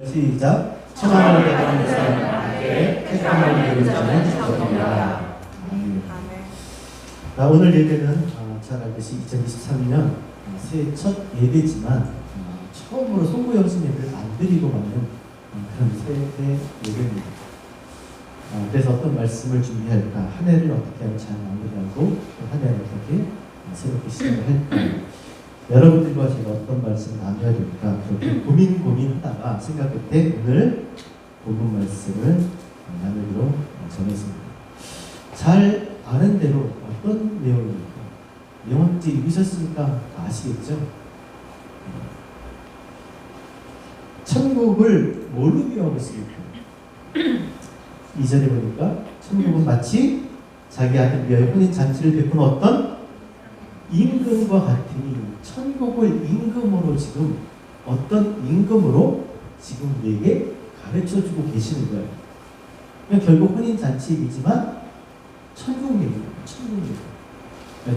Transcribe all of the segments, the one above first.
시작. 천하를 대하는 사람에게 택함을 이루는 자는 저입니다. 오늘 예배는 잘 알듯이 2023년 새해 첫 예배지만 처음으로 송구 영신 예배를 안 드리고 가는 그런 새해 예배입니다. 그래서 어떤 말씀을 준비할까, 한 해를 어떻게 하면 잘 마무리하고 한 해를 어떻게 새롭게 시작을 할까, 여러분들과 제가 어떤 말씀을 나눠야 될까 그렇게 고민하다가 생각 끝에 오늘 본문 말씀을 나누기로 정했습니다. 잘 아는 대로 어떤 내용입니까? 영어책 읽으셨으니까 아시겠죠? 천국을 뭘로 비유하고 있습니까? 2절에 보니까 천국은 마치 자기 아들 위하여 혼인잔치를 베푼 어떤 임금과 같으니, 천국을 임금으로 지금 어떤 임금으로 지금 우리에게 가르쳐주고 계시는 거예요. 그러니까 결국 혼인잔치 얘기지만 천국 얘기입니다. 천국 얘기.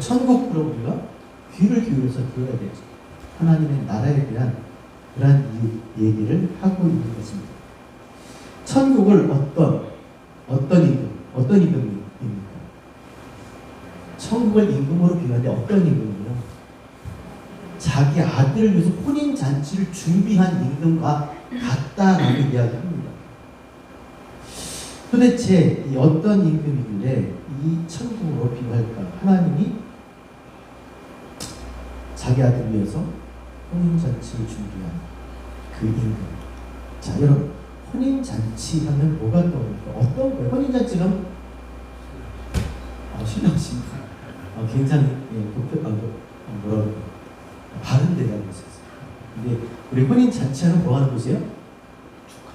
천국으로 우리가 귀를 기울여서 들어야 되죠. 하나님의 나라에 대한 그런 얘기를 하고 있는 것입니다. 천국을 어떤 임금입니까? 천국을 임금으로 비유하는데 어떤 임금이요? 자기 아들을 위해서 혼인잔치를 준비한 임금과 같다라는 이야기합니다. 도대체 이 어떤 임금이길래 이 천국으로 비유할까? 하나님이 자기 아들을 위해서 혼인잔치를 준비한 그 임금. 자, 여러분, 혼인잔치 하면 뭐가 떠오릅니까? 어떤 거예요? 혼인잔치는 신랑신부 굉장히 바른 데라고 했었어요. 근데 우리 혼인 잔치하는 뭐 하는 곳이에요? 축하.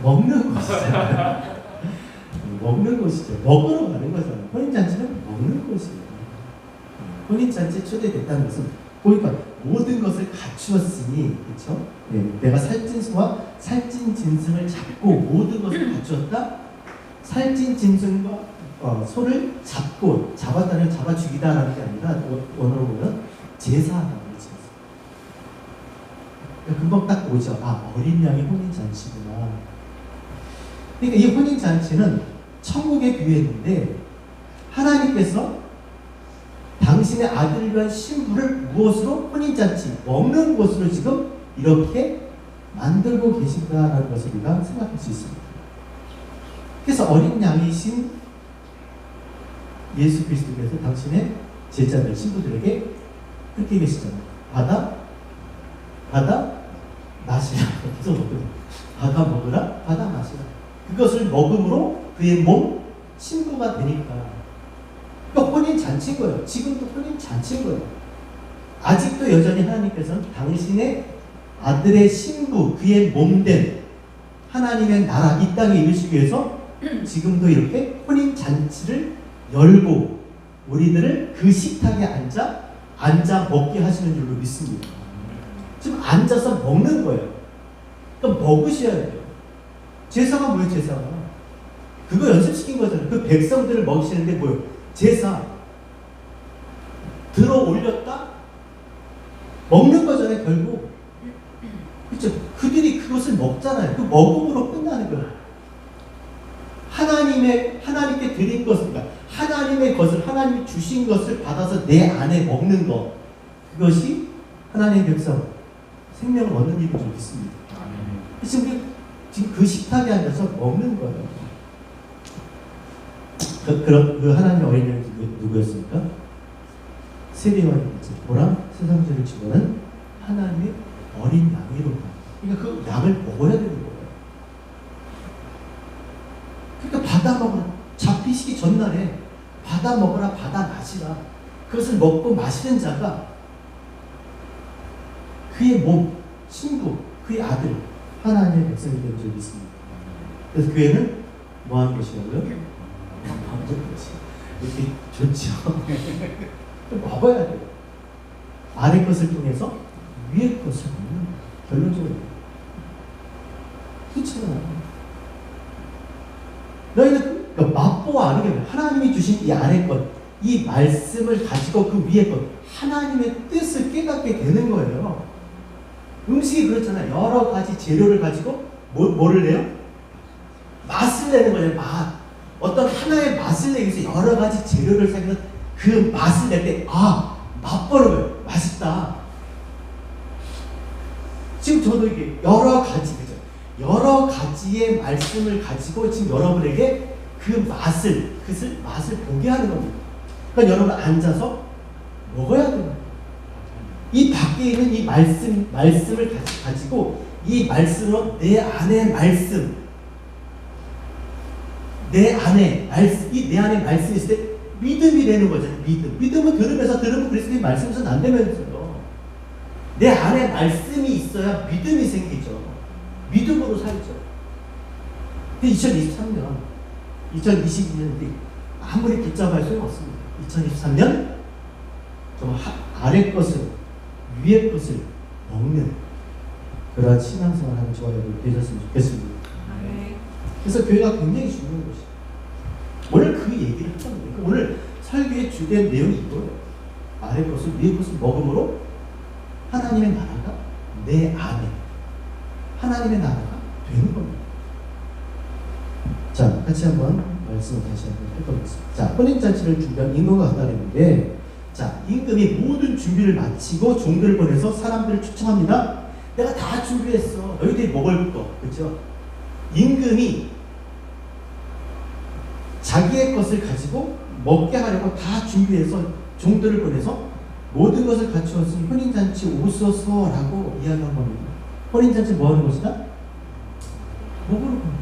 먹는 곳이죠. 먹는 곳이죠. 먹으러 가는 거잖아요. 혼인 잔치는 먹는 곳이에요. 혼인 잔치에 초대됐다는 것은 보니까 모든 것을 갖추었으니, 그렇죠? 내가 살찐수와 살찐짐승을 잡고 모든 것을 갖추었다. 살찐짐승과 소를 잡았다는 잡아 죽이다라는 게 아니라 원어로 보면 제사하다는 거죠. 금방 딱 오죠. 어린 양의 혼인 잔치구나. 그러니까 이 혼인 잔치는 천국에 비유했는데 하나님께서 당신의 아들을 위한 신부를 무엇으로? 혼인 잔치, 먹는 곳으로 지금 이렇게 만들고 계신다라는 것을 우리가 생각할 수 있습니다. 그래서 어린 양이신 예수 그리스도께서 당신의 제자들, 신부들에게 그렇게 계시잖아요. 받아 마시라. 받아 먹으라, 받아 마시라. 그것을 먹음으로 그의 몸 신부가 되니까. 그러니까 혼인 잔치인 거예요. 지금도 혼인 잔치인 거예요. 아직도 여전히 하나님께서는 당신의 아들의 신부, 그의 몸된 하나님의 나라, 이 땅에 이루시기 위해서 지금도 이렇게 혼인 잔치를 열고 우리들을 그 식탁에 앉아 먹게 하시는 줄로 믿습니다. 지금 앉아서 먹는 거예요. 그럼 먹으셔야 돼요. 제사가 뭐예요? 제사가 그거 연습시킨 거잖아요. 그 백성들을 먹이시는데 뭐예요? 제사 들어 올렸다 먹는 거잖아요. 결국 그렇죠. 그들이 그것을 먹잖아요. 그 먹음으로 끝나는 거예요. 하나님께 드린 것을, 그러니까 하나님의 것을, 하나님이 주신 것을 받아서 내 안에 먹는 것, 그것이 하나님의 백성 생명을 얻는 일인 줄 믿습니다. 지금 그 식탁에 앉아서 먹는 거예요. 그 하나님의 어린 양이 누구였습니까? 세리와인이지. 보라, 세상 죄를 지고는 하나님의 어린 양이로다. 그러니까 그 양을 먹어야 되는 거예요. 그러니까 받아 먹으라. 잡히시기 전날에 받아 먹으라, 받아 마시라. 그것을 먹고 마시는 자가 그의 몸, 신부, 그의 아들, 하나님의 백성이 된 적이 있습니다. 그래서 교회는 뭐 하는 것이라고요? 먹는 것이. 이렇게 좋죠. 먹어야 돼요. 아래 것을 통해서 위의 것을 먹는 거예요. 결론적으로. 그렇잖아요. 너희는 맛보아 아는 게 하나님이 주신 이 아래 것, 이 말씀을 가지고 그 위에 것, 하나님의 뜻을 깨닫게 되는 거예요. 음식이 그렇잖아요. 여러 가지 재료를 가지고 뭐를 내요? 맛을 내는 거예요. 맛. 어떤 하나의 맛을 내기 위해서 여러 가지 재료를 사용해서 그 맛을 낼 때, 맛보는 거예요. 맛있다. 지금 저도 이게 여러 가지, 그죠? 여러 가지의 말씀을 가지고 지금 여러분에게 그 맛을 보게 하는 겁니다. 그러니까 여러분 앉아서 먹어야 돼요. 이 밖에 있는 이 말씀을 가지고 이 말씀으로 내 안에 말씀, 내 안에 말씀이 있을 때 믿음이 되는 거죠. 믿음은 들으면 그리스도의 말씀에서 난다면서요. 내 안에 말씀이 있어야 믿음이 생기죠. 믿음으로 살죠. 2023년, 2022년인데 아무리 붙잡아야 소용없습니다. 2023년 좀 아래 것을, 위의 것을 먹는 그런 신앙생활하는 저와 여러분 되셨으면 좋겠습니다. 그래서 교회가 굉장히 중요한 것이죠. 오늘 그 얘기를 했잖아요. 오늘 설교의 주된 내용이 이거예요. 아래 것을, 위의 것을 먹음으로 하나님의 나라가 내 안에, 하나님의 나라가 되는 겁니다. 자, 같이 한번 말씀을 다시 한번 해보겠습니다. 자, 혼인잔치를 준비한 임금과 같다 그랬는데, 자, 임금이 모든 준비를 마치고 종들을 보내서 사람들을 초청합니다. 내가 다 준비했어. 너희들이 먹을 거, 그렇죠? 임금이 자기의 것을 가지고 먹게 하려고 다 준비해서 종들을 보내서 모든 것을 갖추었으니 혼인잔치 오소서라고 이야기한 겁니다. 혼인잔치 뭐 하는 것이다? 먹으러 가는 겁니다.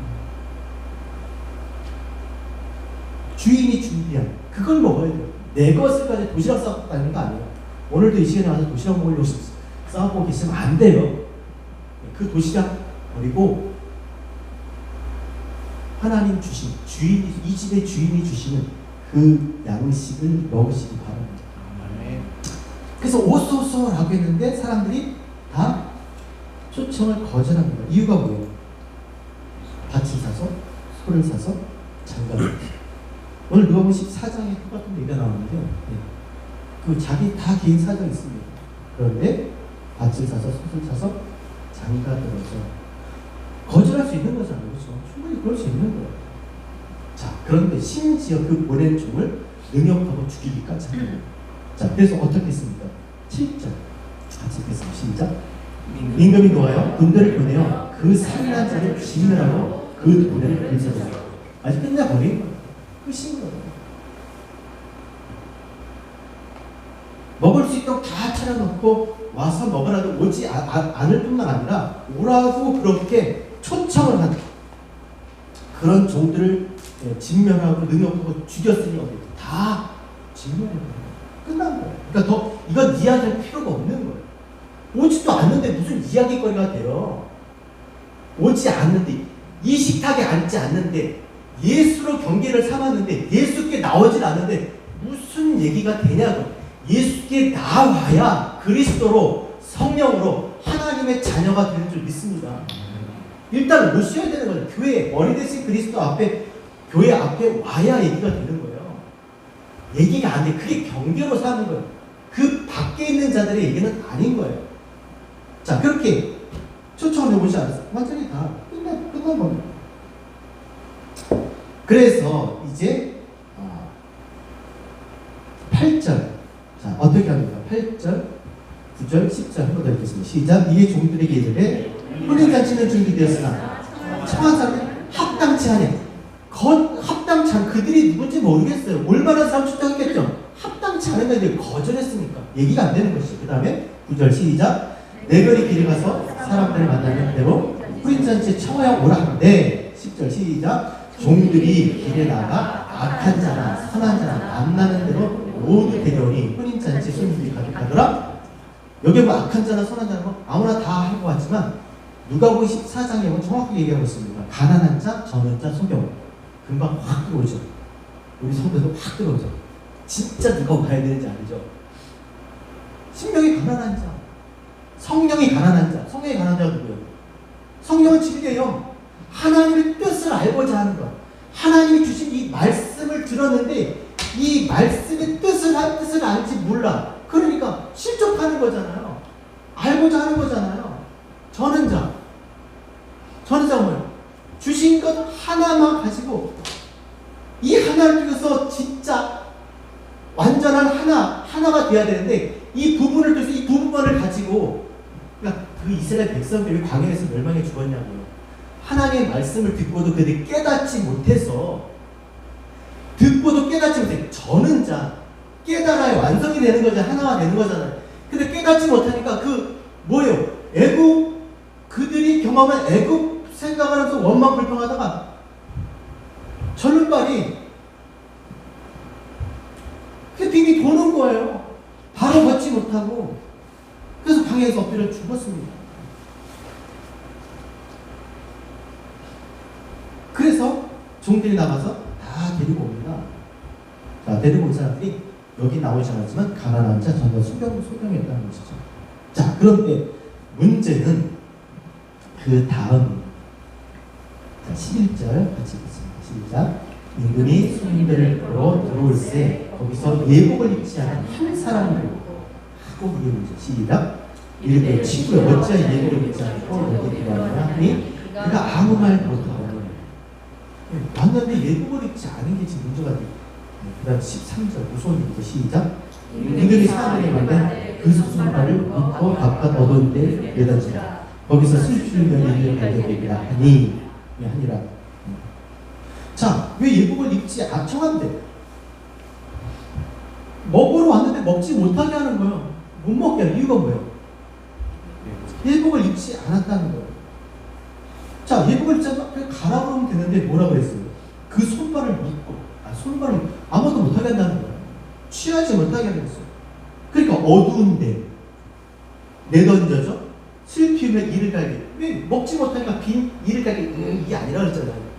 주인이 준비한 그걸 먹어야 돼요. 내 것을 가지고 도시락 싸고 다니는 거 아니에요. 오늘도 이 시간에 와서 도시락 먹으려고 싸고 계시면 안 돼요. 그 도시락 버리고 하나님 주신 이 집의 주인이 주시는 그 양식을 먹으시기 바랍니다. 그래서 오소서라고 했는데 사람들이 다 초청을 거절합니다. 이유가 뭐예요? 밭을 사서 소를 사서 장가를 오늘 누가복음 14장에 똑같은 얘기가 나오는데요. 그 자기 다 개인 사정이 있습니다. 그런데 밭을 사서 솥을 사서 장가 들어서 거절할 수 있는 거잖아요. 그렇죠? 충분히 그럴 수 있는 거예요. 자, 그런데 심지어 그 보낸 종을 능욕하고 죽이기까지 합니다. 자, 그래서 어떻게 했습니까? 7절 같이 읽겠습니다. 시작. 임금이 놓아요 군대를 보내어 그 산난 자를 진멸하고 그 돈을 불사르고 아직 끝나버린 거예요. 끝인 거예요. 먹을 수 있도록 다 차려놓고 와서 먹으라도 오지 않을 뿐만 아니라 오라고 그렇게 초청을 한 그런 종들을 진멸하고 능욕하고 죽였으니 다 진멸해요. 끝난 거예요. 그러니까 이건 이야기할 필요가 없는 거예요. 오지도 않는데 무슨 이야기거리가 돼요. 오지 않는데 이 식탁에 앉지 않는데 예수로 경계를 삼았는데 예수께 나오질 않는데 무슨 얘기가 되냐고. 예수께 나와야 그리스도로 성령으로 하나님의 자녀가 되는 줄 믿습니다. 일단 오셔야 되는 거예요. 교회 머리 대신 그리스도 앞에 교회 앞에 와야 얘기가 되는 거예요. 얘기가 안 돼. 그게 경계로 사는 거예요. 그 밖에 있는 자들의 얘기는 아닌 거예요. 자, 그렇게 초청을 해보지 않았어요. 완전히 다 끝난 겁니다. 그래서 이제 8절 자, 어떻게 합니까? 8절, 9절, 10절 한 번 더 읽겠습니다. 시작. 이에 종들에게 이르되 혼인잔치는 준비되었으나 청한 사람은 합당치 아니야. 합당치 않은 그들이 누군지 모르겠어요. 올바른 사람 초청했겠죠. 합당치 않은 애들이 거절했으니까 얘기가 안 되는 것이죠. 그 다음에 9절 시작. 내거리 길에 가서 사람들을 만나는 대로 혼인잔치에 청하여 오라 하는데 10절 시작. 종들이 길에 나가 악한 자나 선한 자나 만나는 대로 모두 데려오니 혼인잔치 손님들이 가득하더라. 여기 뭐 악한 자나 선한 자나 뭐 아무나 다 할 것 같지만 누가복음 14장에 보면 정확하게 얘기하고 있습니다. 가난한 자, 저는 자, 소경 금방 확 들어오죠. 우리 성도도 확 들어오죠. 진짜 누가 봐야 되는지 알죠? 신명이 가난한 자, 성령이 가난한 자, 성령이 가난한 자가 누구예요? 성령은 진리예요. 하나님의 뜻을 알고자 하는 것. 하나님이 주신 이 말씀을 들었는데 이 말씀의 뜻을 알지 몰라. 그러니까 실족하는 거잖아요. 알고자 하는 거잖아요. 전은자 뭐예요? 주신 것 하나만 가지고 이 하나를 통해서 진짜 완전한 하나가 돼야 되는데 이 부분을 통해서 이 두 부분을 가지고 그러니까 그 이스라엘 백성들이 광야에서 멸망해 죽었냐고요. 하나님의 말씀을 듣고도 그들이 깨닫지 못해서 저는 자 깨달아야 완성이 되는 거죠. 하나가 되는 거잖아요. 근데 깨닫지 못하니까 뭐예요? 그들이 경험한 애굽 생각을 하면서 원망 불평하다가 절름발이 그 빙이 도는 거예요. 바로 걷지 못하고. 그래서 광야에서 엎드려 죽었습니다. 그래서 종들이 나가서 다 데리고 옵니다. 자, 데리고 온 사람들이 여기 나오지 않았지만 가난한 자 전부 소경했다는 것이죠. 자, 그런데 문제는 그 다음 11절 같이 읽겠습니다. 시작. 임금이 손님들을 보러 들어올세 거기서 예복을 입지 않은 한 사람을 하고 이게 문제. 시작. 이르되 친구여 어찌하여 예복을 입지 않고 여기 들어왔느냐 하니 그가 아무 말 못하고 왔는데 예복을 입지 않은 게 지금 문제가 돼요. 그 다음 13절 무서운 일이죠. 시작. 임금이 사람에게 말해 그 손발을 묶고 바깥 어두운 데 내던지라 거기서 슬피우며 일을 발견되리라 하니라. 자, 왜 예복을 입지 청한데 먹으러 왔는데 먹지 못하게 하는 거예요. 못 먹게 하는 이유가 뭐예요? 예복을 입지 않았다는 거예요. 자, 예복을 입지 않고 가라 그러면 되는데 뭐라고 했어요? 그 손발을 묶고 손발을 아무것도 못하게 한다는 거예요. 취하지 못하게 하는 거예요. 그러니까 어두운데 내던져져 슬피우면 이를 갈게. 왜 먹지 못하니까 빈 이를 갈게 이게 아니라 그랬잖아요.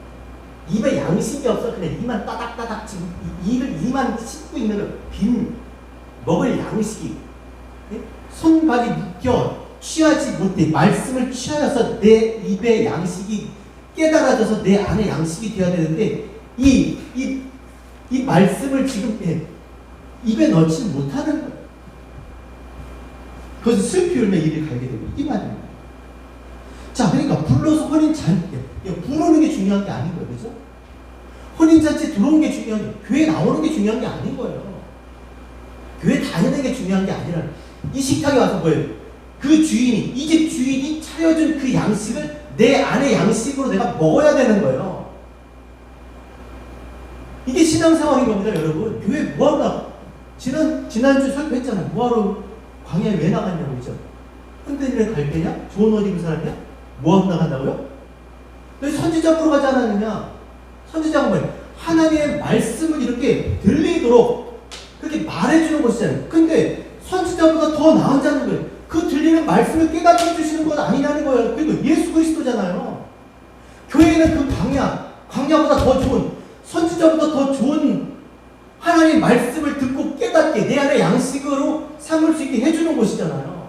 입에 양식이 없어. 그냥 이만 따닥따닥 지금 이만 씹고 있는 거 빈 먹을 양식이 손발이 묶여 취하지 못해. 말씀을 취하여서 내 입에 양식이 깨달아져서 내 안에 양식이 되어야 되는데 이 말씀을 지금 입에 넣지 못하는 거예요. 그것을 슬피 울며 이를 갈게 되고 이 말입니다. 자, 그러니까 불러서 부르는 게 중요한 게 아닌 거예요. 그죠? 혼인잔치 들어온 게 중요한 게 교회 나오는 게 중요한 게 아닌 거예요. 교회 다니는 게 중요한 게 아니라 이 식탁에 와서 뭐예요? 그 주인이 이 집 주인이 차려준 그 양식을 내 안의 양식으로 내가 먹어야 되는 거예요. 이게 신앙생활인 겁니다. 여러분 교회 뭐하러 나가? 지난주 설교했잖아요. 뭐하러 광야에 왜 나갔냐고 그죠? 흔들리는 갈대냐? 좋은 옷 입은 사람이야? 뭐하러 나간다고요? 왜 선지자 보러 가지 않았느냐? 선지자가 뭐예요? 하나님의 말씀을 이렇게 들리도록 그렇게 말해주는 것이잖아요. 근데 선지자보다 더 나은 자는 거예요. 그 들리는 말씀을 깨닫게 해주시는 건 아니냐는 거예요. 그리고 예수 그리스도잖아요. 교회는 그 광야보다 더 좋은, 선지자보다 더 좋은 하나님의 말씀을 듣고 깨닫게 내 안에 양식으로 삼을 수 있게 해주는 곳이잖아요.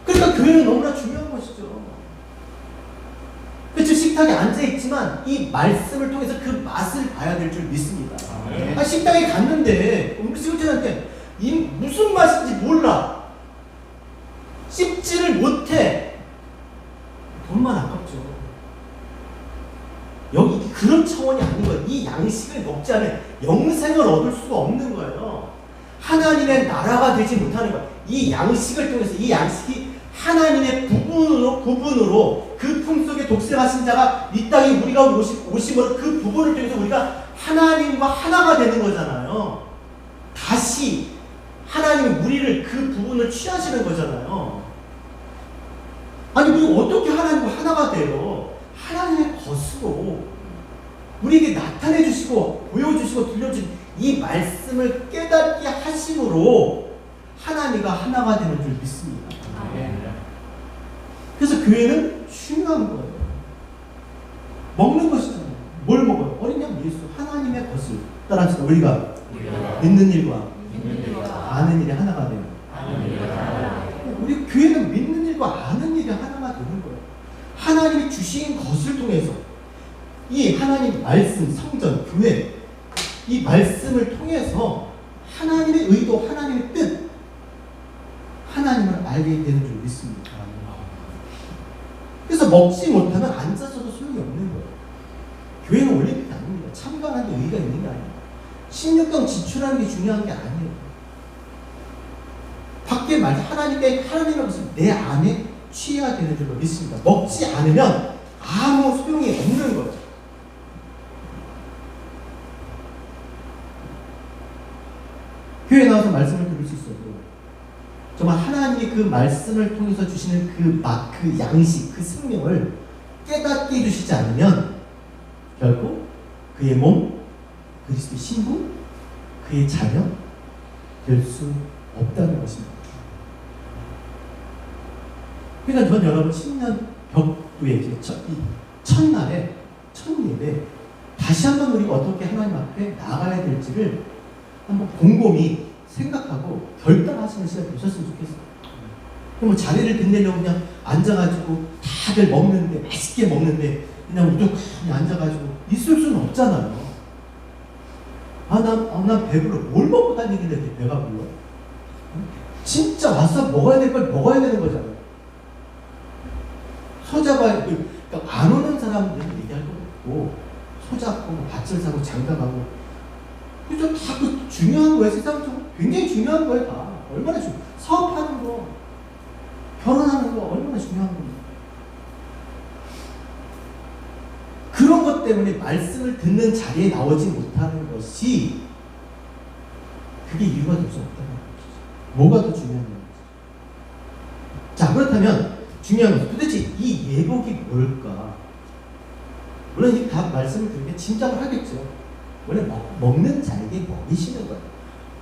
그러니까 교회는 너무나 중요한 것이죠. 그렇죠. 식탁에 앉아있지만 이 말씀을 통해서 그 맛을 봐야 될 줄 믿습니다. 식당에 갔는데 음식을한테 무슨 맛인지 몰라. 씹지를 못해. 돈만 아깝죠. 여기 그런 차원이 아닌 거예요. 이 양식을 먹지 않으면 영생을 얻을 수가 없는 거예요. 하나님의 나라가 되지 못하는 거예요. 이 양식을 통해서 이 양식이 하나님의 부분으로 그 품속에 독생하신 자가 이 땅에 우리가 오심으로 그 부분을 통해서 우리가 하나님과 하나가 되는 거잖아요. 다시 하나님이 우리를 그 부분을 취하시는 거잖아요. 아니 우리가 어떻게 하나님과 하나가 돼요? 하나님의 것으로 우리에게 나타내 주시고 보여주시고 들려주신 이 말씀을 깨닫게 하심으로 하나님과 하나가 되는 줄 믿습니다. 그래서 교회는 중요한 거예요. 먹는 것이잖아요. 뭘 먹어요? 어린 양 예수 하나님의 것을 따라서 우리가 믿는 일과 아는 일이 하나가 되는 우리 교회는 믿는 일과 아는 일이 하나가 되는 거예요. 하나님이 주신 것을 통해서 이 하나님 말씀, 성전, 교회 이 말씀을 통해서 하나님의 의도, 하나님의 뜻 하나님을 알게 되는 줄 믿습니다. 그래서 먹지 못하면 앉아서도 소용이 없는 거예요. 교회는 올림픽이 아닙니다. 참관하는 데 의의가 있는 게 아니에요. 16경 지출하는 게 중요한 게 아니에요. 밖에 말해 하나님의 것을 내 안에 취해야 되는 줄로 믿습니다. 먹지 않으면 아무 소용이 없는 거죠. 교회에 나와서 말씀을 들을 수 있어도 정말 하나님이 그 말씀을 통해서 주시는 그 양식, 그 생명을 깨닫게 해주시지 않으면 결국 그의 몸, 그리스도의 신부, 그의 자녀 될 수 없다는 것입니다. 그러니까 전 여러분 신년 벽두에 첫날에 첫 예배 다시 한번 우리가 어떻게 하나님 앞에 나아가야 될지를 한번 곰곰이 생각하고 결단하시는 시간이 되셨으면 좋겠어요. 뭐 자리를 빛내려고 그냥 앉아가지고 다들 먹는데 맛있게 먹는데 그냥 우두커니 앉아가지고 있을 수는 없잖아요. 난 배불러. 뭘 먹고 다니길래 이렇게 배가 불러? 진짜 와서 먹어야 될 걸 먹어야 되는 거잖아요. 그러니까 안 오는 사람들은 얘기할 거 없고 소잡고 밭을 사고 장가가고 그죠? 다 중요한 거예요. 세상적으로 굉장히 중요한 거예요. 다 얼마나 중요해요. 사업하는 거, 결혼하는 거 얼마나 중요한 겁니다. 그런 것 때문에 말씀을 듣는 자리에 나오지 못하는 것이 그게 이유가 될 수 없다는 거죠. 뭐가 더 중요한 건지. 자, 그렇다면 중요한 것은 도대체 이 예복이 뭘까? 물론 이 다 말씀을 드리면 짐작을 하겠죠. 원래 먹는 자에게 먹이시는 거예요.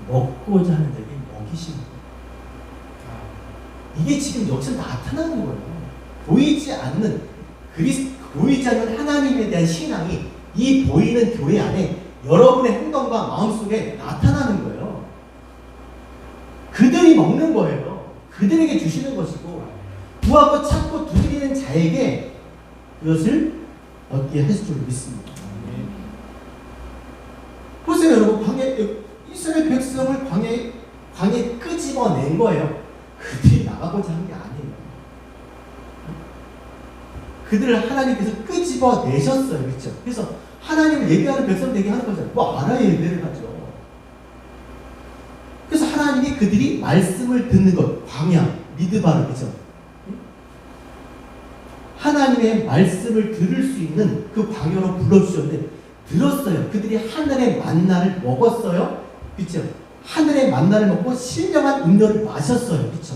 먹고자 하는 자에게 먹이시는 거예요. 이게 지금 여기서 나타나는 거예요. 보이지 않는 하나님에 대한 신앙이 이 보이는 교회 안에 여러분의 행동과 마음속에 나타나는 거예요. 그들이 먹는 거예요. 그들에게 주시는 것이고 구하고 찾고 두드리는 자에게 그것을 얻게 하실 줄 믿습니다. 보세요, 여러분. 이스라엘 백성을 광야에 끄집어낸 거예요. 그들이 나가고자 한 게 아니에요. 그들을 하나님께서 끄집어내셨어요. 그렇죠? 그래서 하나님을 예배하는 백성 되게 하는 거잖아요. 뭐 알아야 예배를 하죠. 그래서 하나님이 그들이 말씀을 듣는 것, 광야, 미드바르, 그렇죠? 하나님의 말씀을 들을 수 있는 그 광야로 불러주셨는데 들었어요. 그들이 하늘의 만나를 먹었어요. 그렇죠? 하늘의 만나를 먹고 신령한 음료를 마셨어요. 그렇죠?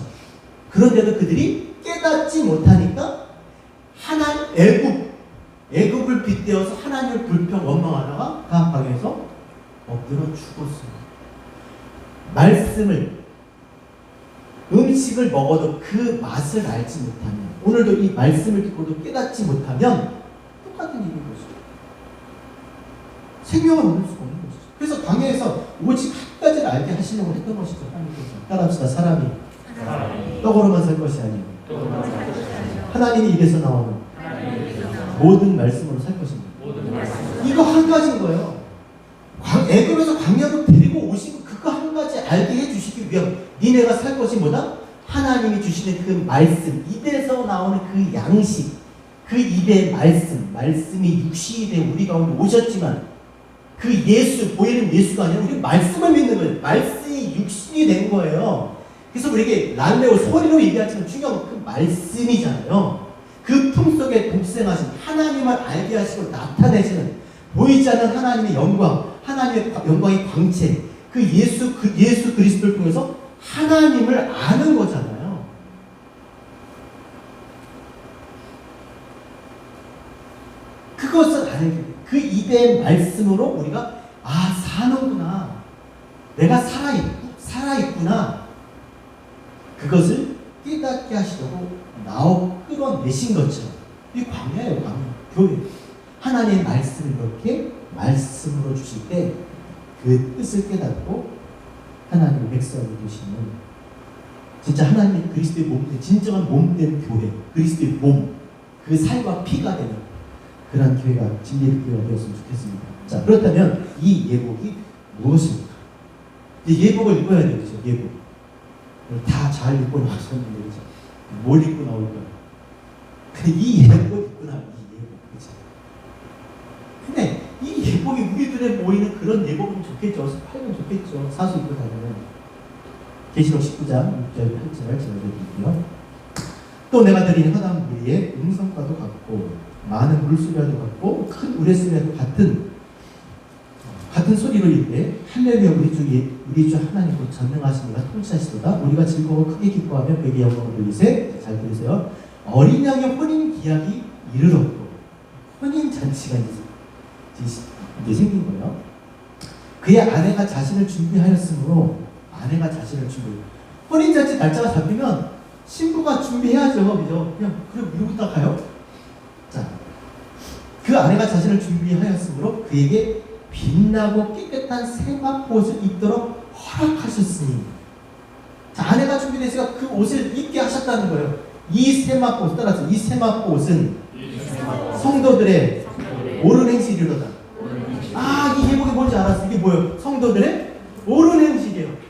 그런데도 그들이 깨닫지 못하니까 애굽을 빗대어서 하나님을 불평 원망하다가 그 방에서 엎드려 죽었어요. 음식을 먹어도 그 맛을 알지 못하면, 오늘도 이 말씀을 듣고도 깨닫지 못하면 똑같은 일인 거죠. 생명을 얻을 수가 없는 것이죠. 그래서 광야에서 오직 한 가지를 알게 하시려고 했던 것이죠. 하나님께서. 따라합시다. 사람이 떡으로만 살 것이 아니고 하나님이 입에서 나오는 모든 말씀으로 살 것입니다. 이거 한 가지인 거예요. 애굽에서 광야로 데리고 오시고 그거 한 가지 알게 해주시기 위한 니네가 살 것이 뭐다? 하나님이 주시는 그 말씀, 입에서 나오는 그 양식, 그 입의 말씀이 육신이 된 우리 가운데 오셨지만 그 예수, 보이는 예수가 아니라 우리 말씀을 믿는 거예요. 말씀이 육신이 된 거예요. 그래서 우리에게 랄레오 소리로 얘기하지만 중요한 건 그 말씀이잖아요. 그 품속에 독생하신 하나님을 알게 하시고 나타내시는 보이지 않는 하나님의 영광, 하나님의 영광의 광채, 그 예수 그리스도를 통해서 하나님을 아는 거잖아요. 그것을 알게 돼. 그 입의 말씀으로 우리가 사는구나. 내가 살아있구나. 그것을 깨닫게 하시려고 끌어내신 것처럼 이 광야예요. 광야. 교회. 하나님의 말씀을 그렇게 말씀으로 주실 때 그 뜻을 깨닫고 하나님의 백성이 되시는 진짜 하나님의 그리스도의 몸된 진정한 몸된 교회, 그리스도의 몸, 그 살과 피가 되는 그런 교회가 진리의 교회가 되었으면 좋겠습니다. 자, 그렇다면 이 예복이 무엇입니까? 이 예복을 입어야 되겠죠. 예복. 다 잘 입고 나왔었는데 뭘 입고 나올까요? 근데 이 예복이 있구나, 이 예복. 그치? 근데 이 예복이 우리 눈에 보이는 그런 예복이면 좋겠죠. 팔면 좋겠죠. 사수 입고 다니면. 계시록 19장 6절 8절을 전해드릴게요. 또 내가 드린 허당 무리의 음성과도 같고 많은 물소리와도 같고 큰 우레소리와도 같은 소리로 이르되 할렐루야 우리 주 하나님 곧 전능하신 이가 통치하시도다. 우리가 즐거워 크게 기뻐하며 그에게 영광을 돌리세. 잘 들으세요. 어린 양의 혼인 기약이 이르렀고 혼인 잔치가 이제 생긴 거예요. 그의 아내가 자신을 준비하였으므로 아내가 자신을 혼인 잔치 날짜가 잡히면 신부가 준비해야죠. 그죠? 그냥 이러고 있다 가요. 자, 그 아내가 자신을 준비하였으므로 그에게 빛나고 깨끗한 세마포옷을 입도록 허락하셨으니. 자, 아내가 준비되시가 그 옷을 입게 하셨다는 거예요. 이 세마포옷 따라서 이 세마포옷은 성도들의 옳은 행실이로다. 아, 이 예복이 뭔지 알았어. 이게 뭐예요? 성도들의 옳은 행실이에요.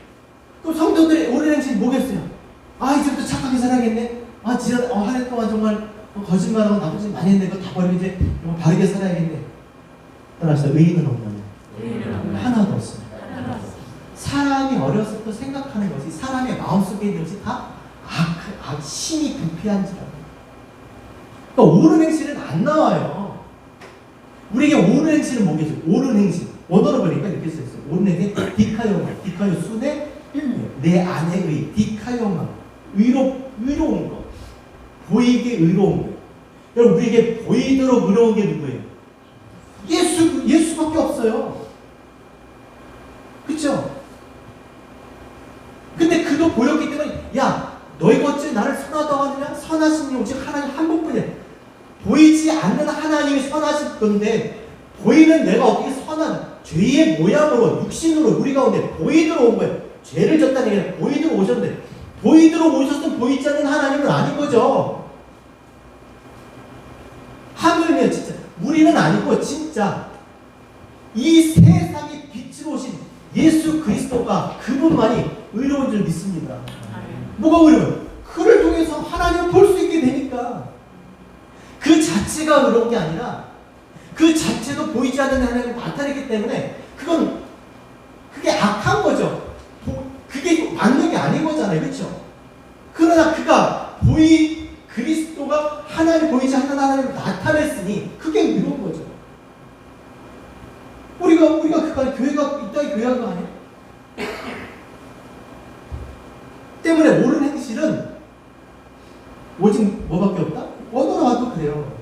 그럼 성도들의 옳은 행실이 뭐겠어요? 아, 이제부터 착하게 살아야겠네. 아, 지난 한 해 동안 정말 거짓말하고 나쁜 짓 많이 했는데 그거 다 버리고 이제 바르게 살아야겠네. 따라서 의인은 없나요? 하나도 없어요. 사람이 어렸을 때 생각하는 것이 사람의 마음속에 있는 것이 다 신이 부패한지라고. 그러니까 옳은 행실은 안 나와요. 우리에게 옳은 행실은 뭐겠어요? 옳은 행실. 원어로 보니까 이렇게 써있어요. 옳은 행실, 디카요마. 디카요 순에 내 안의 디카요마. 의로운 거. 보이게 의로운 거. 여러분, 우리에게 보이도록 의로운 게 누구예요? 예수밖에 없어요. 그쵸? 근데 그도 보였기 때문에, 야, 너희가 어찌 나를 선하다고 하느냐? 선하신 이 오직 하나님 한 분뿐이야. 보이지 않는 하나님이 선하신 건데, 보이는 내가 어떻게 선한 죄의 모양으로, 육신으로 우리 가운데 보이도록 온 거예요. 죄를 졌다는 게 아니라 보이도록 오셨는데, 보이도록 오셨으면 보이지 않는 하나님은 아닌 거죠. 하물며 진짜 우리는 아니고 진짜 이 세상의 빛으로 오신 예수 그리스도가 그분만이 의로운 줄 믿습니다. 뭐가 의로워요? 그를 통해서 하나님을 볼 수 있게 되니까. 그 자체가 의로운 게 아니라 그 자체도 보이지 않는 하나님을 나타내기 때문에 그게 악한 거죠. 그게 맞는 게 아닌 거잖아요. 그렇죠? 그러나 그가 그리스도가 하나님 보이지 않는 하나님을 나타냈으니 그게 의로운 거죠. 우리가 그가 교회가 이 땅에 교회가 아니에요. 때문에 옳은 행실은 오직 뭐밖에 없다? 원어로 와도 그래요.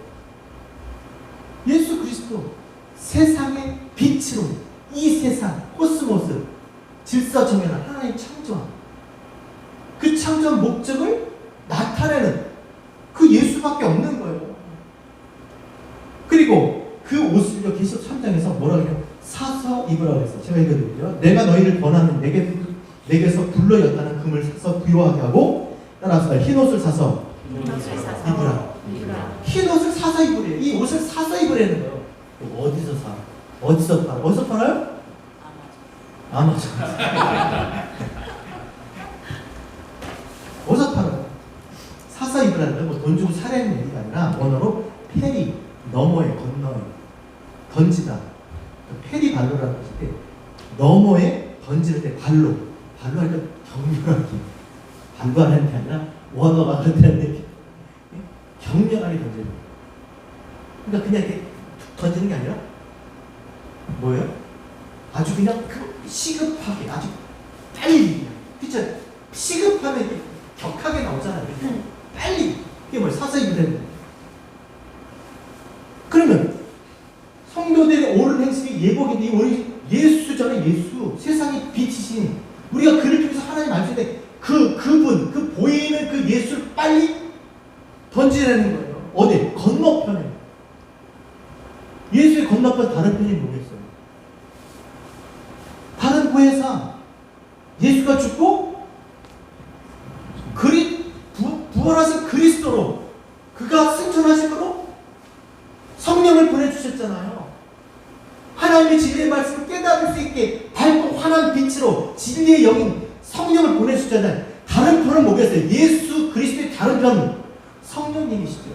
예수 그리스도 세상의 빛으로 이 세상 코스모스 질서정연한 하나님 창조한 그 창조한 목적을 나타내는 그 예수밖에 없는 거예요. 그리고 그 옷을 계시록 3장에서 뭐라고 해요? 사서 입으라고 했어요. 제가 읽어드릴게요. 내가 너희를 권하는 내게서 불러였다는 금을 사서 부요하게 하고, 따라서 흰 옷을 사서 입으라. 흰 옷을 사서 입으래요. 이 옷을 사서 입으라는 거예요. 어디서 사? 어디서 팔아요? 어디서 팔아요? 아마존. 어디서 팔아요? 사서 입으라는 거예요. 뭐 돈 주고 사려는 얘기가 아니라 원어로 페리, 너머에, 건너에, 던지다. 페리 발로라는 것인데 너머에 던질 때 발로 하니까 격렬하게 발로 하는 게 아니라 원어가 그런데 격렬하게 던지는 거예요. 그러니까 그냥 이렇게 던지는 게 아니라 뭐예요? 아주 그냥 시급하게 아주 빨리, 그쵸? 시급하면 이렇게 격하게 나오잖아요. 빨리. 이게 뭐예요? 사서입이 되는 거예요. 그러면 성도들의 옳은 행실이 예복인데 우리 예수잖아요. 예수. 세상의 빛이신 우리가 그를 통해서 하나님 알 수 있는데 그분, 그 보이는 그 예수를 빨리 던지라는 거예요. 어디? 건너편에. 예수의 건너편 다른 편이 뭐겠어요? 다른 구회사. 예수가 죽고 부활하신 그리스도로 그가 승천하심으로 성령을 보내주셨잖아요. 하나님의 진리의 말씀을 깨달을 수 있게 밝고 환한 빛으로 진리의 영인 성령을 보내주셨잖아요. 다른 편은 뭐겠어요? 예수 그리스도의 다른 편 성령님이시죠.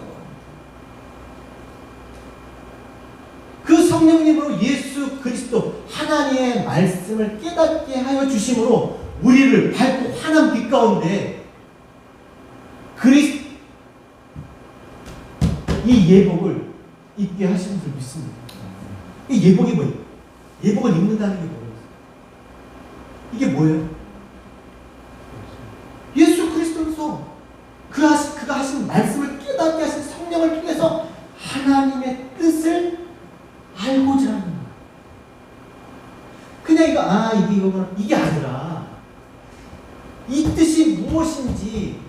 성령님으로 예수 그리스도 하나님의 말씀을 깨닫게 하여 주심으로 우리를 밝고 환한 빛 가운데 이 예복을 입게 하시는 줄 믿습니다. 이 예복이 뭐예요? 예복을 입는다는 게 뭐예요? 이게 뭐예요? 예수 그리스도로서 그가 하신 말씀을 깨닫게 하신 성령을 통해서 하나님의 뜻을 알고자 하는 거예요. 그냥 이게 아니라 이 뜻이 무엇인지,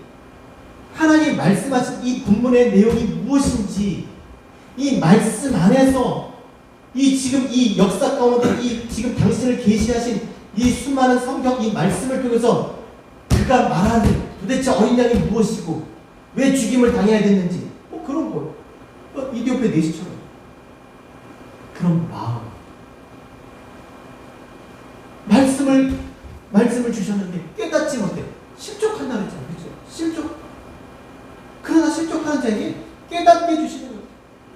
하나님 말씀하신 이 본문의 내용이 무엇인지, 이 말씀 안에서 지금 이 역사 가운데 지금 당신을 계시하신 이 수많은 성경 이 말씀을 통해서 그가 말하는 도대체 어린 양이 무엇이고 왜 죽임을 당해야 됐는지 그런 거, 이디오페 내시처럼 그런 마음, 말씀을 주셨는데 깨닫지 못해 실족한다 그랬잖아요. 그렇죠? 실족. 그러나 실족하는 자에게 깨닫게 해주시는 거예요.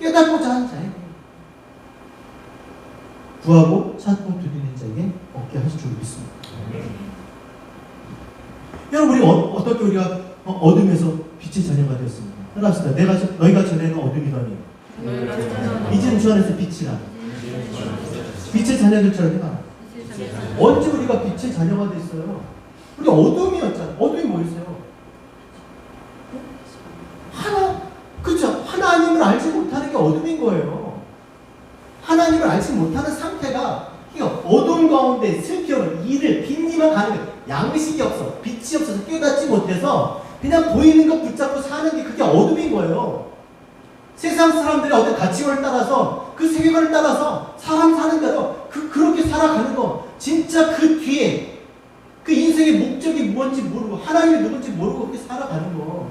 깨닫고자 하는 자에게, 구하고 찾고 두드리는 자에게 얻게 하실 줄 믿습니다. 여러분, 우리 어떻게 우리가 어둠에서 빛의 자녀가 되었습니까? 따라합시다. 너희가 전에는 어둠이더니 이제는 주 안에서 빛이라. 빛의 자녀들처럼 해봐. 언제 우리가 빛의 자녀가 됐어요? 우리 어둠이었잖아. 어둠이 뭐였어요? 그렇죠. 하나님을 알지 못하는 게 어둠인 거예요. 하나님을 알지 못하는 상태가 어둠 가운데 슬피어는 이를 빈니만 가는 거예요. 양식이 없어, 빛이 없어서 깨닫지 못해서 그냥 보이는 것 붙잡고 사는 게 그게 어둠인 거예요. 세상 사람들의 어떤 가치관을 따라서 그 세계관을 따라서 사람 사는 대로 그렇게 살아가는 거, 진짜 그 뒤에 그 인생의 목적이 무엇인지 모르고 하나님이 누군지 모르고 그렇게 살아가는 거.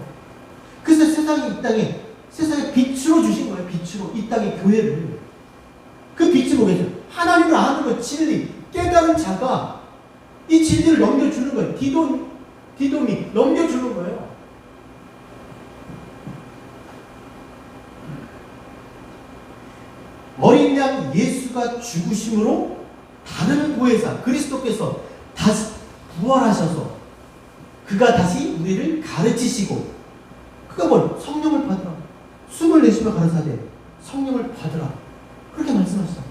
그래서 세상에 빛으로 주신 거예요. 빛으로 이 땅의 교회를. 그 빛이 뭐겠어요? 하나님을 아는 것, 진리, 깨달은 자가 이 진리를 넘겨주는 거예요. 디돔이 넘겨주는 거예요. 어린 양 예수가 죽으심으로 다른 보혜사 그리스도께서 다시 부활하셔서 그가 다시 우리를 가르치시고, 그가 뭘? 성령을 받으라. 숨을 내쉬며 가라사대 성령을 받으라. 그렇게 말씀하시죠.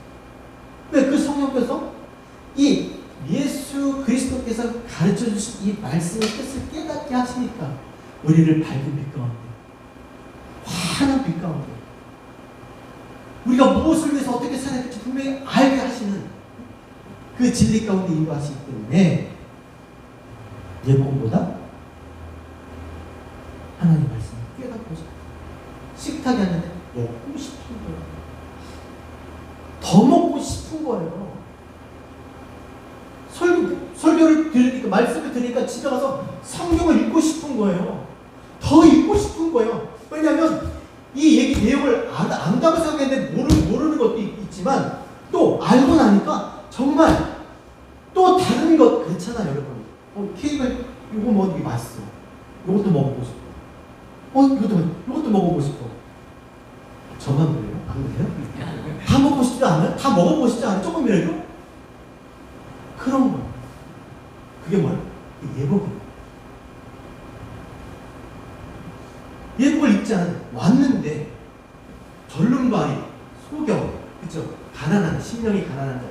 왜? 그 성령께서 이 예수 그리스도께서 가르쳐 주신 이 말씀의 뜻을 깨닫게 하시니까 우리를 밝은 빛 가운데, 환한 빛 가운데, 우리가 무엇을 위해서 어떻게 살아야 될지 분명히 알게 하시는 그 진리 가운데 인도하시기 때문에 예복보다 하나님 말씀을 깨닫고자 식탁이 아닌데 먹고 싶은 거예요. 더 먹고 싶은 거예요. 설교를 들으니까, 말씀을 들으니까 집에 가서 성경을 읽고 싶은 거예요. 더 읽고 싶은 거예요. 왜냐하면 이 얘기 내용을 안다고 생각했는데 모르는 것도 있지만 또 알고 나니까 정말 또 다른 것 그렇잖아요, 여러분. 케이크를 이거 뭐 이게 맛있어. 이것도 먹어보고 싶어. 이것도 먹어보고 싶어. 저만 그래요? 안 그래요? 다 먹고 싶지 않아요? 다 먹어보고 싶지 않아요? 조금이라도? 그런 거. 그게 뭐야? 예복이에요. 예복을 입지 않아요. 왔는데 절름발이, 소경, 그쵸? 가난한, 심령이 가난한 자,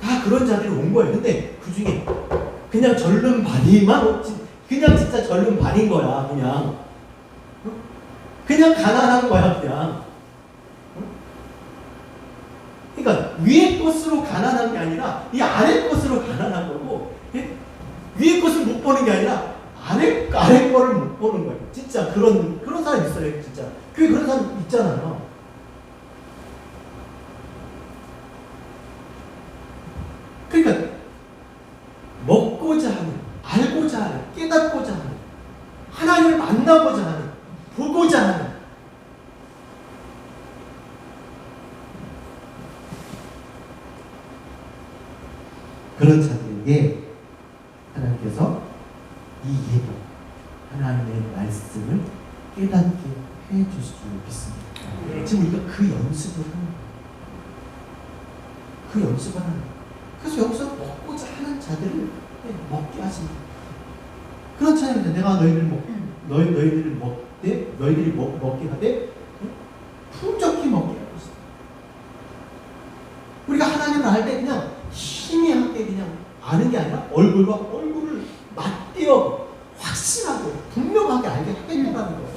다 그런 자들이 온 거예요. 근데 그 중에 그냥 절름발이만, 그냥 진짜 절름발인 거야. 그냥 가난한 거야. 그러니까 위의 것으로 가난한 게 아니라 이 아래 것으로 가난한 거고, 위의 것을 못 보는 게 아니라 아래 거를 못 보는 거예요. 진짜 그런 사람 있어요. 진짜 교회 그런 사람 있잖아요. 그러니까 먹고자 하는, 알고자 하는, 깨닫고자 하는, 하나님을 만나고자 하는, 보고자 하는, 그런 자들에게 하나님께서 이 예복, 하나님의 말씀을 깨닫게 해주실 줄 믿습니다. 지금 우리가 그 연습을 하는 거예요. 그 연습을 하는 거예요. 그래서 여기서 먹고자 하는 자들을 먹게 하십니다. 그런 차이입니다. 내가 너희들이 먹게 하되 풍족히 먹게 할 것이다. 우리가 하나님을 알 때 그냥 희미하게 그냥 아는 게 아니라 얼굴과 얼굴을 맞대어 확실하게 분명하게 알게 하겠다는 거예요.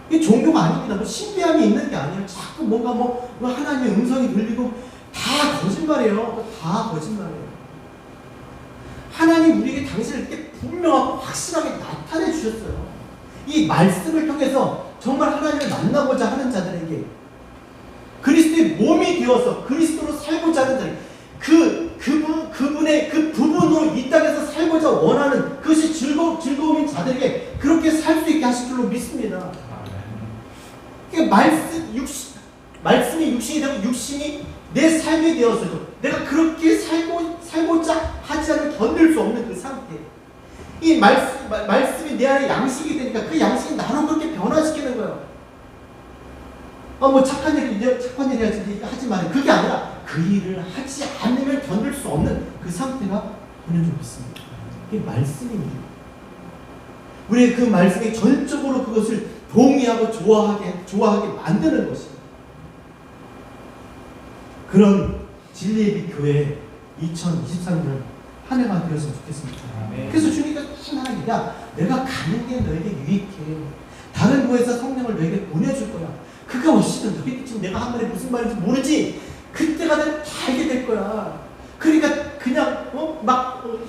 이게 종교가 아닙니다. 뭐 신비함이 있는 게 아니에요. 자꾸 뭔가 뭐 하나님의 음성이 들리고 다 거짓말이에요. 다 거짓말이에요. 하나님 우리에게 당신을 이렇게 분명하고 확실하게 나타내 주셨어요. 이 말씀을 통해서 정말 하나님을 만나고자 하는 자들에게 그리스도의 몸이 되어서 그리스도로 살고자 하는 자들, 그분의 그 부분으로 이 땅에서 살고자 원하는 그것이 즐거움인 자들에게 그렇게 살 수 있게 하실 줄로 믿습니다. 그러니까 말씀이 육신이 되고 육신이 내 삶이 되어서도 내가 그렇게 살고자 하지 않으면 견딜 수 없는 그 상태. 이 말씀이 내 안에 양식이 되니까 그 양식이 나로 그렇게 변화시키는 거예요. 뭐 착한 일 하지 말아요. 그게 아니라 그 일을 하지 않으면 견딜 수 없는 그 상태가 저는 좀 있습니다. 그게 말씀입니다. 우리의 그 말씀이 전적으로 그것을 동의하고 좋아하게 만드는 것입니다. 그런 진리의 빛 교회 2023년 한 해가 되었으면 좋겠습니다. 그래서 주님께서 하나님, 야, 내가 가는 게 너에게 유익해. 다른 교회에서 성령을 너에게 보내줄 거야. 그가 오시면 너희들 지금 내가 한 말이 무슨 말인지 모르지. 그때가 되면 다 알게 될 거야. 그러니까 그냥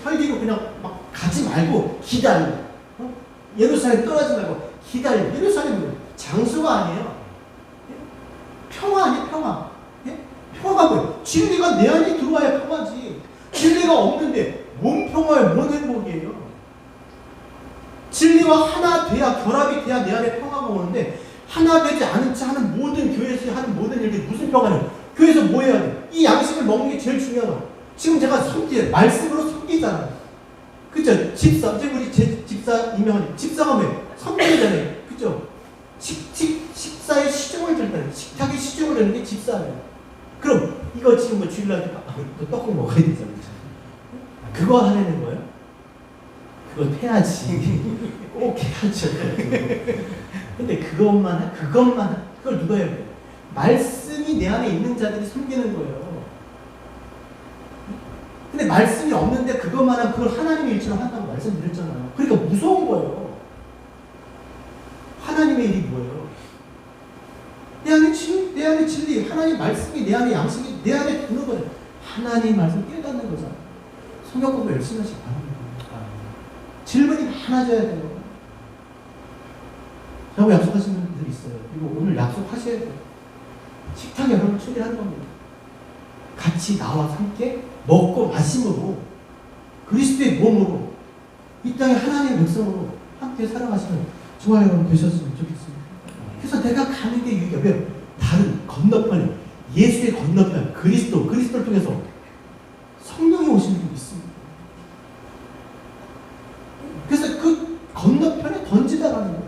혈기로 그냥 막 가지 말고 기다려. 예루살렘 떠나지 말고 기다려. 예루살렘은 장소가 아니에요. 평화 아니에요, 평화. 평화가 뭐예요? 진리가 내 안에 들어와야 평화지. 진리가 없는데 뭔 평화예요? 뭔 행복이에요? 진리와 하나 돼야, 결합이 돼야 내 안에 평화가 오는데 하나 되지 않은 채 하는 모든 교회에서 하는 모든 일들이 무슨 평화예요? 교회에서 뭐 해야 돼? 이 양식을 먹는 게 제일 중요하다. 지금 제가 말씀으로 섬기잖아요. 그죠? 집사, 이제 우리 제 집사 이명환이 집사가 왜? 섬기잖아요. 그죠? 식사의 시중을 들다니, 식탁의 시중을 드는 게 집사예요. 그럼 이거 지금 뭐 주일날 떡국 먹어야 되잖아요. 그거 하려는 거예요? 그거 해야지. 꼭 해야죠. 근데 그걸 누가 해야 돼요? 말씀이 내 안에 있는 자들이 섬기는 거예요. 근데 말씀이 없는데 그것만 하면 그걸 하나님의 일처럼 한다고 말씀드렸잖아요. 그러니까 무서운 거예요. 하나님의 일이 뭐예요? 내 안에 진리, 하나님 말씀이 내 안에 양식이 내 안에 드는 거예요. 하나님 말씀 깨닫는 거잖아요. 성경 공부 열심히 하시기 바랍니다. 질문이 많아져야 돼요. 저하고 약속하시는 분들이 있어요. 그리고 오늘 약속하셔야 돼요. 식탁에 여러분 초대하는 겁니다. 같이 나와 함께 먹고 마심으로 그리스도의 몸으로 이 땅에 하나님의 백성으로 함께 살아가시는 저와 여러분 되셨으면 좋겠습니다. 그래서 내가 가는 게 유익이야. 왜? 다른 건너편에 예수의 건너편 그리스도를 통해서 성령이 오시는 게 있습니다. 그래서 그 건너편에 던지다라는 거예요.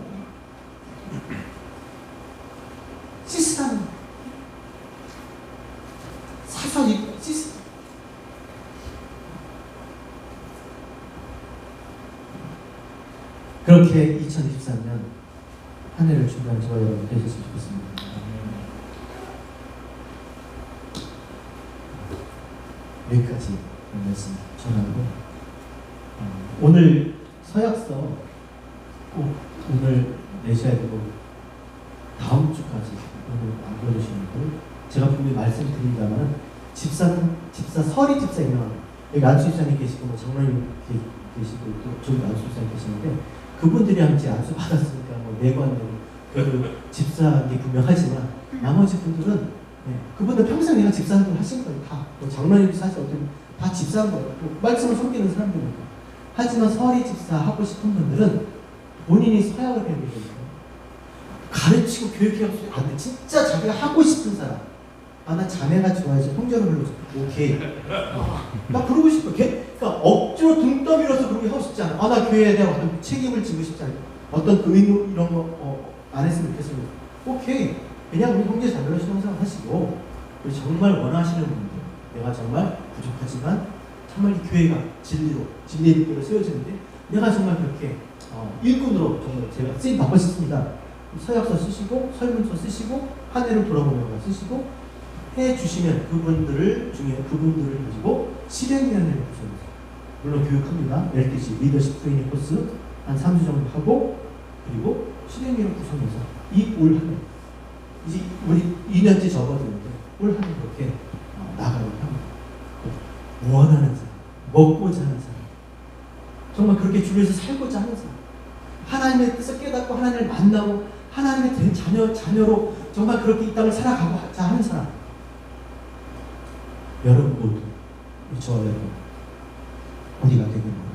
씻으라는 거예요. 사선이 씻으라. 그렇게 2023년 한 해를 준비한 저와 여러분 되셨으면 좋겠습니다. 여기까지 말씀 전하고 오늘 서약서 꼭 오늘 내셔야 되고 다음 주까지 오늘 안 보여주시는 분 제가 분명히 말씀드립니다만 서리 집사 유명한 여기 안수 집사님 계시고 장로님 계시고 또 저기 안수 집사님 계시는데 그분들이 함께 안수 받았으니까 뭐 내관되고 그 집사님이 분명하지만 나머지 분들은 그분들 평생 내가 집사님을 하신 거예요. 다. 뭐 장로님 사실 어떤 다 집사한 거예요. 말씀을 섬기는 사람들이니까. 하지만 서리 집사 하고 싶은 분들은 본인이 서약을 해야 되거든요. 가르치고 교육해야 안 돼. 진짜 자기가 하고 싶은 사람. 나 자매가 좋아야지 형제를 불러줘. 오케이. 나 그러고 싶어. 그러니까 억지로 등 떠밀어서 그런 게 하고 싶지 않아. 나 교회에 대한 어떤 책임을 지고 싶지 않아. 어떤 그 의무 이런 거 안 했으면 좋겠습니다. 오케이. 그냥 우리 형제 자매로 신앙생활 하시고 그리고 정말 원하시는 분들, 내가 정말 부족하지만 정말 이 교회가 진리의 뒷배로 세워지는데 내가 정말 그렇게 일꾼으로 정말 제가 쓰임 받고 싶습니다. 서약서 쓰시고 설문서 쓰시고 한 해를 돌아보면서 쓰시고 해주시면 그분들을 가지고 실행위원회를 구성해서 물론 교육합니다. 12시 리더십 트레이닝 코스 한 3주 정도 하고 그리고 실행위를 구성해서 이 올 한 해 이제 우리 2년째 접어드는데 올 한 해 그렇게 나가려고 합니다. 원하는 사람, 먹고자 하는 사람, 정말 그렇게 주변에서 살고자 하는 사람, 하나님의 뜻을 깨닫고 하나님을 만나고 하나님의 된 자녀로 정말 그렇게 이 땅을 살아가고자 하는 사람, 여러분 모두 저와 여러분 어디가 되겠나요?